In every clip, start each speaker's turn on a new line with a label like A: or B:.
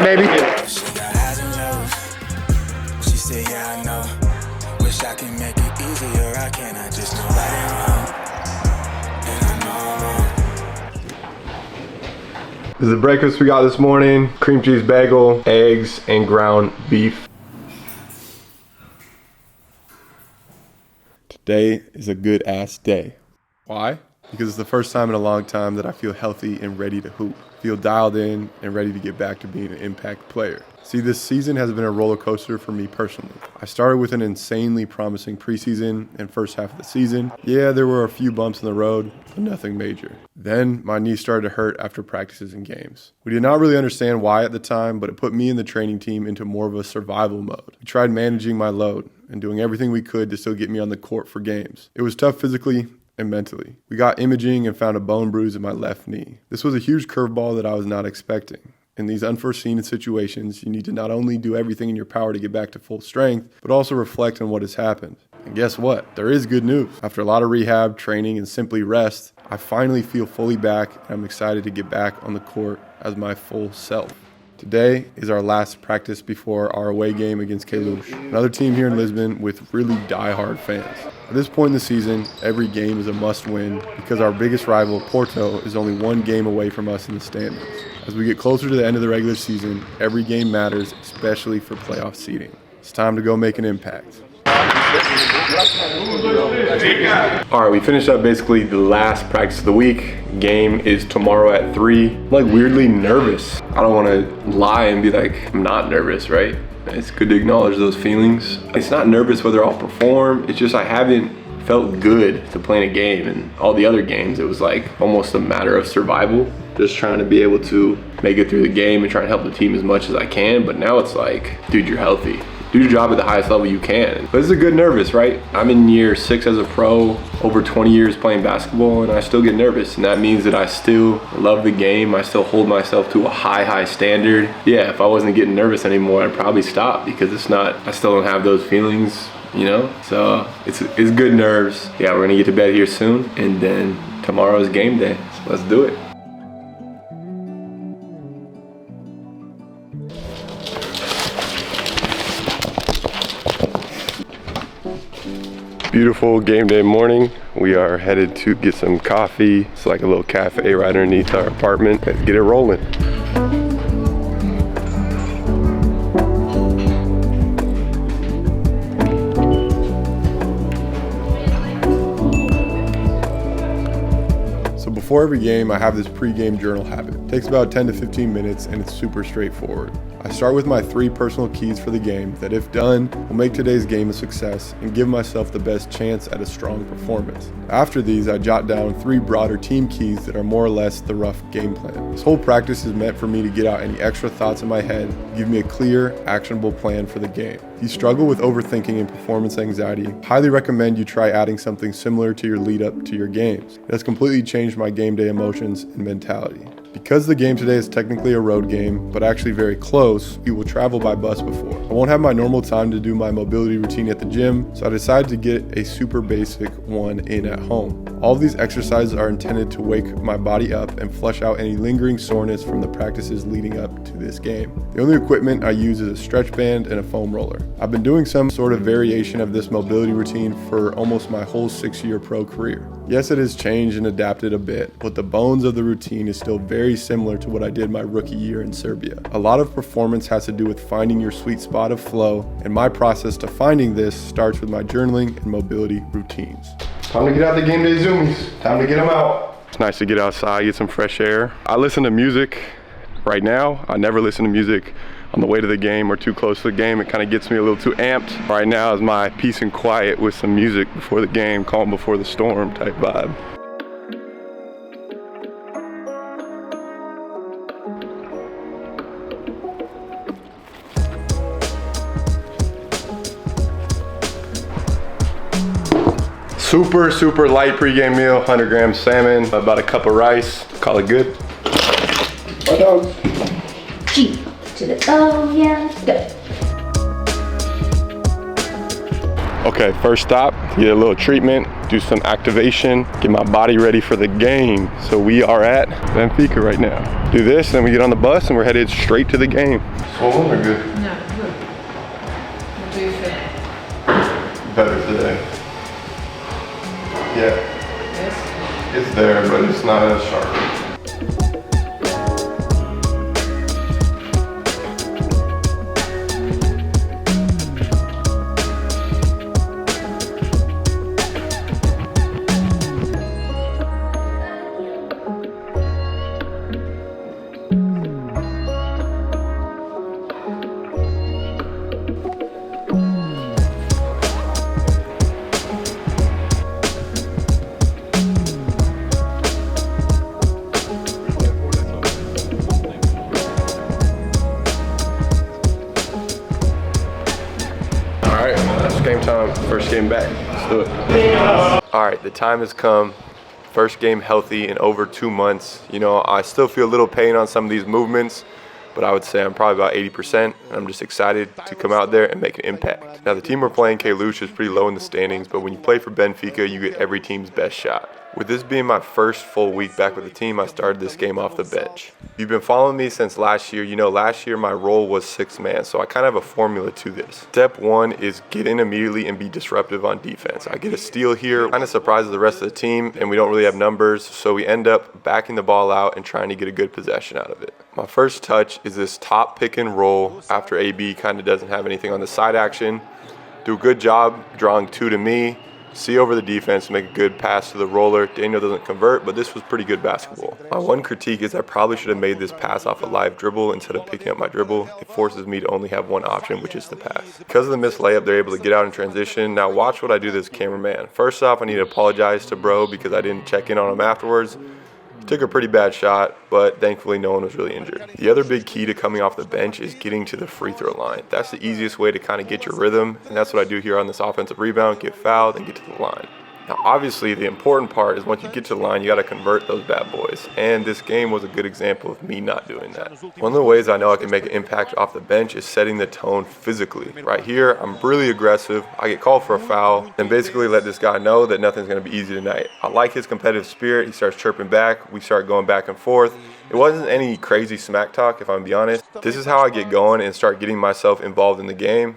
A: baby.
B: She got highs and lows. She said, yeah, I know. Wish I could make it easier. I can't. I just know right and wrong. And I know I'm wrong.
A: This is the breakfast we got this morning. Cream cheese bagel, eggs, and ground beef. Today is a good ass day. Why? Because it's the first time in a long time that I feel healthy and ready to hoop. Feel dialed in and ready to get back to being an impact player. See, this season has been a roller coaster for me personally. I started with an insanely promising preseason and first half of the season. Yeah, there were a few bumps in the road, but nothing major. Then my knee started to hurt after practices and games. We did not really understand why at the time, but it put me and the training team into more of a survival mode. We tried managing my load and doing everything we could to still get me on the court for games. It was tough physically and mentally. We got imaging and found a bone bruise in my left knee. This was a huge curveball that I was not expecting. In these unforeseen situations, you need to not only do everything in your power to get back to full strength, but also reflect on what has happened. And guess what? There is good news. After a lot of rehab, training, and simply rest, I finally feel fully back, and I'm excited to get back on the court as my full self. Today is our last practice before our away game against Kalush, another team here in Lisbon with really die-hard fans. At this point in the season, every game is a must-win because our biggest rival, Porto, is only one game away from us in the standings. As we get closer to the end of the regular season, every game matters, especially for playoff seeding. It's time to go make an impact. All right, we finished up basically the last practice of the week. Game is tomorrow at 3. I'm like weirdly nervous. I don't want to lie and be like, I'm not nervous, right? It's good to acknowledge those feelings. It's not nervous whether I'll perform. It's just I haven't felt good to play in a game. And all the other games, it was like almost a matter of survival. Just trying to be able to make it through the game and try and help the team as much as I can. But now it's like, dude, you're healthy. Do your job at the highest level you can. But it's a good nervous, right? I'm in year 6 as a pro, over 20 years playing basketball, and I still get nervous. And that means that I still love the game. I still hold myself to a high standard. Yeah, if I wasn't getting nervous anymore, I'd probably stop because it's not, I still don't have those feelings, you know? So it's good nerves. Yeah, we're gonna get to bed here soon, and then tomorrow's game day. So let's do it. Beautiful game day morning. We are headed to get some coffee. It's like a little cafe right underneath our apartment. Let's get it rolling. So before every game, I have this pre-game journal habit. It takes about 10 to 15 minutes and it's super straightforward. I start with my 3 personal keys for the game that, if done, will make today's game a success and give myself the best chance at a strong performance. After these, I jot down 3 broader team keys that are more or less the rough game plan. This whole practice is meant for me to get out any extra thoughts in my head, give me a clear, actionable plan for the game. If you struggle with overthinking and performance anxiety, I highly recommend you try adding something similar to your lead up to your games. It has completely changed my game day emotions and mentality. Because the game today is technically a road game, but actually very close, we will travel by bus before. I won't have my normal time to do my mobility routine at the gym, so I decided to get a super basic one in at home. All of these exercises are intended to wake my body up and flush out any lingering soreness from the practices leading up to this game. The only equipment I use is a stretch band and a foam roller. I've been doing some sort of variation of this mobility routine for almost my whole 6-year pro career. Yes, it has changed and adapted a bit, but the bones of the routine is still very similar to what I did my rookie year in Serbia. A lot of performance has to do with finding your sweet spot of flow, and my process to finding this starts with my journaling and mobility routines. Time to get out the game day zoomies. Time to get them out. It's nice to get outside, get some fresh air. I listen to music right now. I never listen to music on the way to the game or too close to the game. It kind of gets me a little too amped. Right now is my peace and quiet with some music before the game, calm before the storm type vibe. Super light pregame meal, 100 grams salmon, about a cup of rice. Call it good. My dog.
C: G to the O, yeah, go.
A: Okay, first stop, get a little treatment, do some activation, get my body ready for the game. So we are at Benfica right now. Do this, then we get on the bus and we're headed straight to the game. Swollen or good?
C: No, good. What do you feel?
A: Better today. Yeah.
C: Yes?
A: It's there, but it's not as sharp. Game time, first game back. Let's do it. All right, the time has come. First game healthy in over 2 months. You know, I still feel a little pain on some of these movements, but I would say I'm probably about 80%, and I'm just excited to come out there and make an impact. Now, the team we're playing, K-Luch, is pretty low in the standings, but when you play for Benfica, you get every team's best shot. With this being my first full week back with the team, I started this game off the bench. If you've been following me since last year, you know last year my role was 6th man, so I kind of have a formula to this. Step 1 is get in immediately and be disruptive on defense. I get a steal here, kind of surprises the rest of the team, and we don't really have numbers, so we end up backing the ball out and trying to get a good possession out of it. My first touch is this top pick and roll after AB kind of doesn't have anything on the side action. Do a good job drawing 2 to me. See over the defense, make a good pass to the roller. Daniel doesn't convert, but this was pretty good basketball. My one critique is I probably should have made this pass off a live dribble instead of picking up my dribble. It forces me to only have one option, which is the pass. Because of the missed layup, they're able to get out in transition. Now watch what I do to this cameraman. First off, I need to apologize to bro because I didn't check in on him afterwards. Took a pretty bad shot, but thankfully no one was really injured. The other big key to coming off the bench is getting to the free throw line. That's the easiest way to kind of get your rhythm, and that's what I do here on this offensive rebound, get fouled, and get to the line. Now, obviously, the important part is once you get to the line, you got to convert those bad boys. And this game was a good example of me not doing that. One of the ways I know I can make an impact off the bench is setting the tone physically. Right here, I'm really aggressive. I get called for a foul and basically let this guy know that nothing's going to be easy tonight. I like his competitive spirit. He starts chirping back. We start going back and forth. It wasn't any crazy smack talk, if I'm being honest. This is how I get going and start getting myself involved in the game.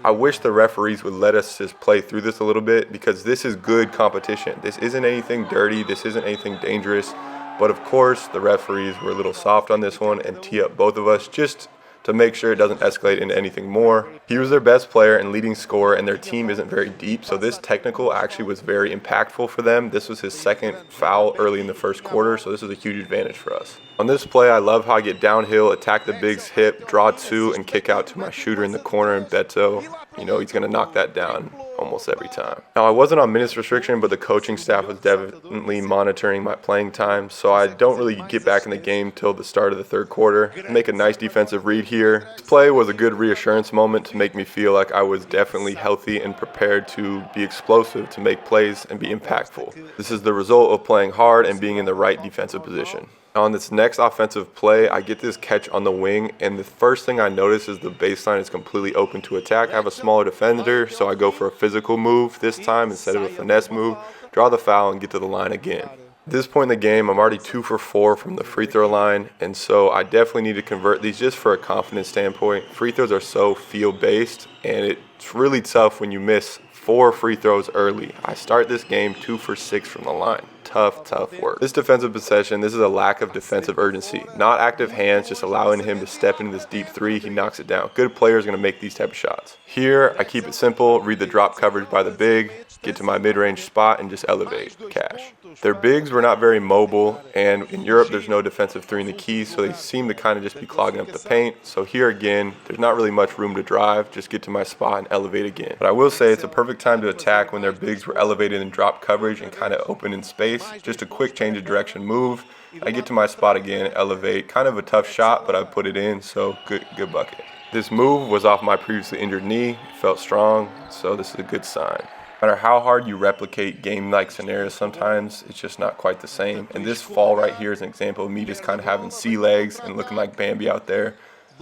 A: I wish the referees would let us just play through this a little bit because this is good competition. This isn't anything dirty. This isn't anything dangerous. But of course, the referees were a little soft on this one and tee up both of us just to make sure it doesn't escalate into anything more. He was their best player and leading scorer, and their team isn't very deep, so this technical actually was very impactful for them. This was his second foul early in the first quarter, so this is a huge advantage for us. On this play, I love how I get downhill, attack the big's hip, draw 2, and kick out to my shooter in the corner, and Beto, you know, he's going to knock that down almost every time. Now, I wasn't on minutes restriction, but the coaching staff was definitely monitoring my playing time, so I don't really get back in the game till the start of the third quarter. Make a nice defensive read here. This play was a good reassurance moment to make me feel like I was definitely healthy and prepared to be explosive, to make plays and be impactful. This is the result of playing hard and being in the right defensive position. On this next offensive play, I get this catch on the wing, and the first thing I notice is the baseline is completely open to attack. I have a smaller defender, so I go for a physical move this time instead of a finesse move, draw the foul, and get to the line again. At this point in the game, I'm already 2 for 4 from the free throw line, and so I definitely need to convert these just for a confidence standpoint. Free throws are so field-based, and it's really tough when you miss 4 free throws early. I start this game 2 for 6 from the line. Tough work. This defensive possession, this is a lack of defensive urgency. Not active hands, just allowing him to step into this deep 3. He knocks it down. Good players are going to make these type of shots. Here, I keep it simple, read the drop coverage by the big, get to my mid-range spot, and just elevate. Cash. Their bigs were not very mobile, and in Europe, there's no defensive 3 in the key, so they seem to kind of just be clogging up the paint. So here again, there's not really much room to drive. Just get to my spot and elevate again. But I will say it's a perfect time to attack when their bigs were elevated in drop coverage and kind of open in space. Just a quick change of direction move. I get to my spot again, elevate. Kind of a tough shot, but I put it in, so good bucket. This move was off my previously injured knee. It felt strong, so this is a good sign. No matter how hard you replicate game-like scenarios, sometimes it's just not quite the same. And this fall right here is an example of me just kind of having sea legs and looking like Bambi out there.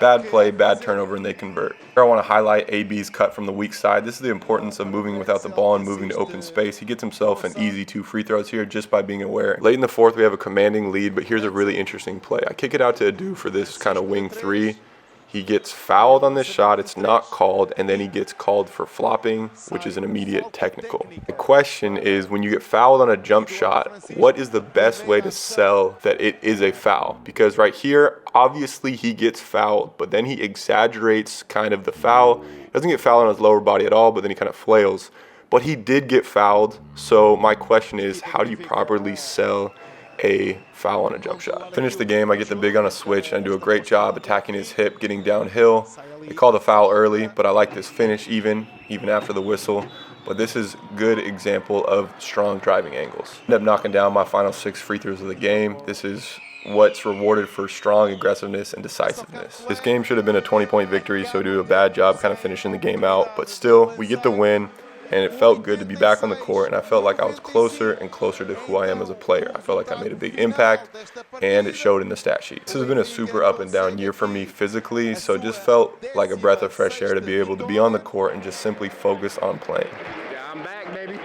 A: Bad play, bad turnover, and they convert. Here I want to highlight AB's cut from the weak side. This is the importance of moving without the ball and moving to open space. He gets himself an easy 2 free throws here just by being aware. Late in the fourth, we have a commanding lead, but here's a really interesting play. I kick it out to Adu for this kind of wing 3. He gets fouled on this shot, it's not called, and then he gets called for flopping, which is an immediate technical. The question is, when you get fouled on a jump shot, what is the best way to sell that it is a foul? Because right here, obviously he gets fouled, but then he exaggerates kind of the foul. He doesn't get fouled on his lower body at all, but then he kind of flails. But he did get fouled, so my question is, how do you properly sell a foul on a jump shot? Finish the game, I get the big on a switch, and I do a great job attacking his hip, getting downhill. They call the foul early, but I like this finish even after the whistle. But this is a good example of strong driving angles. End up knocking down my final 6 free throws of the game. This is what's rewarded for strong aggressiveness and decisiveness. This game should have been a 20-point victory, so we do a bad job kind of finishing the game out. But still, we get the win. And it felt good to be back on the court, and I felt like I was closer and closer to who I am as a player. I felt like I made a big impact, and it showed in the stat sheet. This has been a super up and down year for me physically, so it just felt like a breath of fresh air to be able to be on the court and just simply focus on playing.
D: I'm back, baby.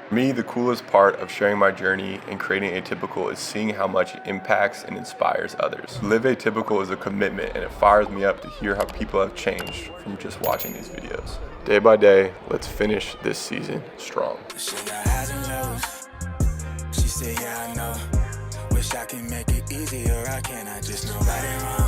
A: For me, the coolest part of sharing my journey and creating Atypical is seeing how much it impacts and inspires others. Live Atypical is a commitment, and it fires me up to hear how people have changed from just watching these videos. Day by day, let's finish this season strong.
B: She got highs and lows. She said, yeah, I know. Wish I could make it easier. I just know right and wrong.